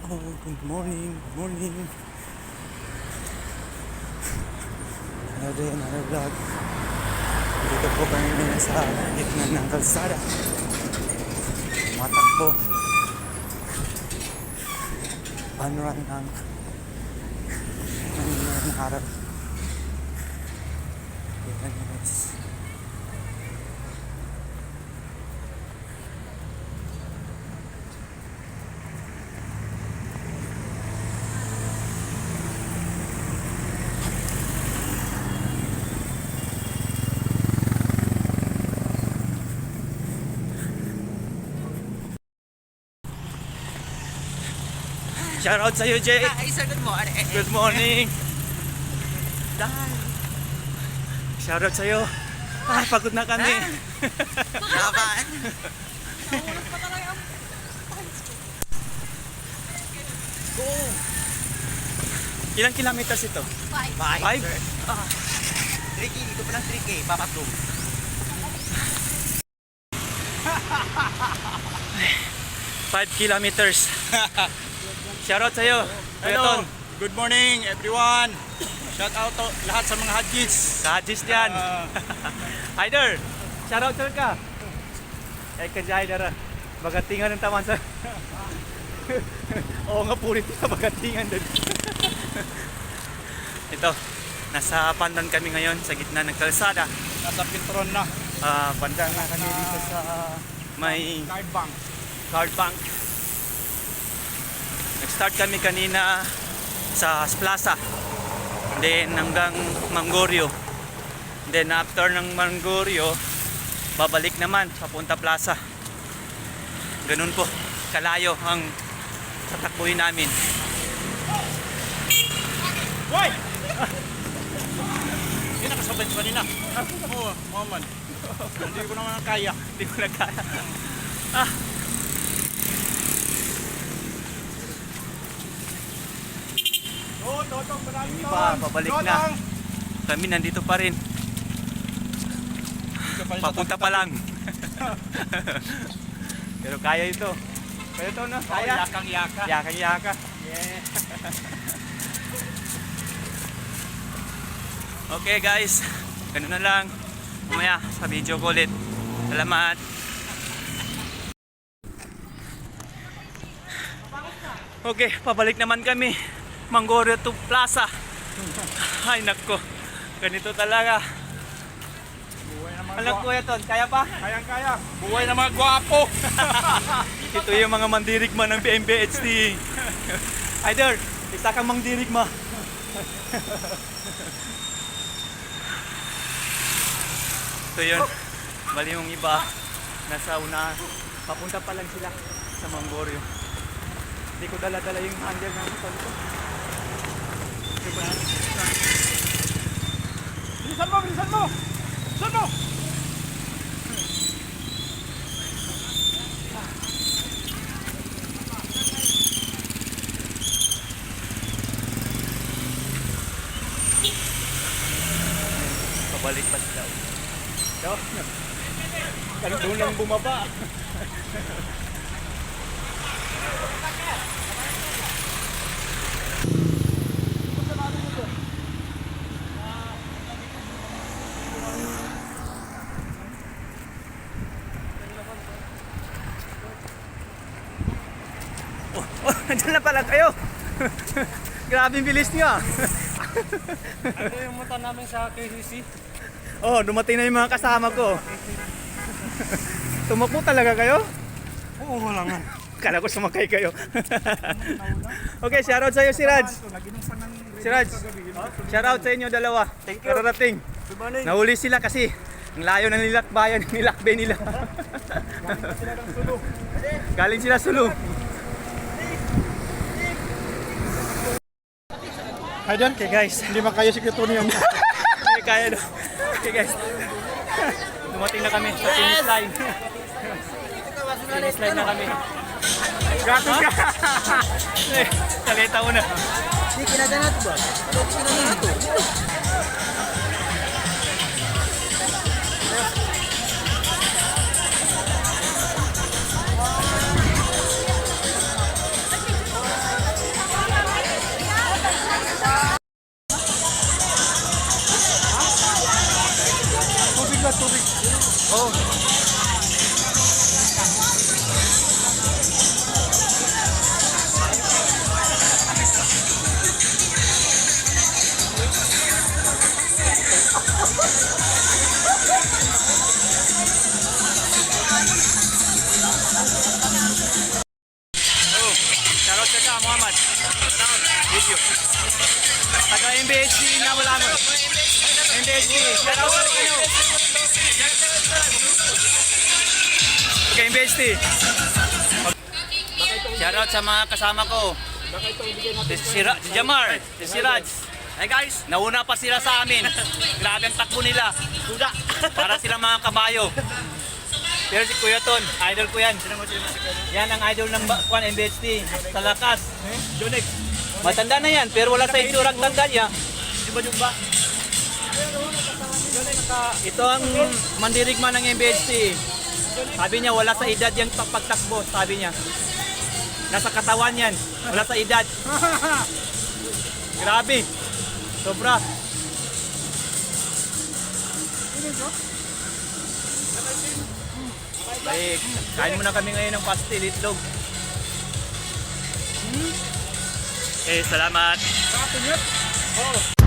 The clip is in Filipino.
Oh, good morning, good morning. Another vlog. Dito po kami ngayon sa gitna ng kalsada. Matakbo. Panrun ng araw. Yan guys. Shout out sa'yo, Jay. Hi, sir. Good morning. Good morning. Shout out sa'yo. Pagod na kami. Laban. Go. Ilang kilometers ito? 5. 5? 3K. Dito pa lang 3K. Papatong. 5 kilometers. Shout out sa'yo. Hello, good morning everyone. Shout out to lahat sa mga Hajis. Kajis yan. Hyder, shout out sa'yo ka. Ka Hyder. Bagatingan ng taman sa... Oo nga, pulit ka bagatingan din. Ito, nasa Pandan kami ngayon sa gitna ng kalsada. Nasa Petron na. Banda nga kami dito sa may Card Bank. card bank. Nag-start kami kanina sa Plaza. Then hanggang Manggorio. Then after ng Manggorio, babalik naman papunta Plaza. Ganun po kalayo ang tatakbuhin namin. Hoy! Hindi nakasabay sa kanina. Oo, Muhammad. Hindi ko naman kaya. Hindi ko nagkaya. Oo, Totong, maraming Hindi pa, pabalik na. Kami nandito pa rin. Papunta pa lang. Pero kaya ito. Kaya ito no? Kaya? Yakang-yaka. Yakang-yaka. Yeah. Okay guys, ganun na lang. Mamaya sa video ko ulit. Salamat. Okay, pabalik naman kami. Manggorio to Plaza. Ay nako, ganito talaga. Buhay na mga Alam ko ito, kaya pa? Kayang-kaya. Buhay na mga gwapo. Ito yung mga mandirigma ng PMBHD. Either, isa kang mandirigma. Ito yun. Bali yung iba, nasa una, papunta pa lang sila sa Manggorio. Hindi ko dala-dala yung handle ng motor ko. Bilisan mo, bilisan mo. Bilisan mo. Pabalik pa sila. So, doon lang bumaba. Nandiyan na pala kayo. Grabe yung bilis niyo. Ano yung motor namin sa KCC? Oh, dumating na yung mga kasama ko. Tumakbo talaga kayo? Oo, wala nga. Kala ko sumakay kayo. Okay, shoutout sa iyo si Raj. Si Raj. Shoutout sa inyo dalawa. Thank you. Kararating. Good morning. Nahuli sila kasi ang layo ng nilakbayan, nilakbay nila. Galing sila Sulu. Hi Dan. Okay guys, Hindi makaya si Kito niyan. hindi kaya no. Okay guys. Dumating na kami sa finish line. Finish line na kami. Gratis ka. Nakita mo na. Hindi, kinaganat ba? Kinaganat to. Thank you. Taga MBHC na wala mo. MBHC, shout out sa kayo. Taga MBHC. Shout out sa mga kasama ko. Si Jamar, si Raj. Hey guys, Nauna pa sila sa amin. Grabe ang takbo nila. duda. Para silang mga kabayo. Pero si Kuya Ton, idol ko yan. Yan ang idol ng Kwan MBHT. Sa lakas. Jonex. Matanda na yan, pero wala sa itsurang tanda niya. Jumba. Ito ang mandirigma ng MBHT. Sabi niya, wala sa edad yung pagtakbo. Sabi niya. Nasa katawan yan. Wala sa edad. Grabe. Sobra. Ay, kain muna kami ngayon ng pastel itlog. Salamat. Sa atin yun.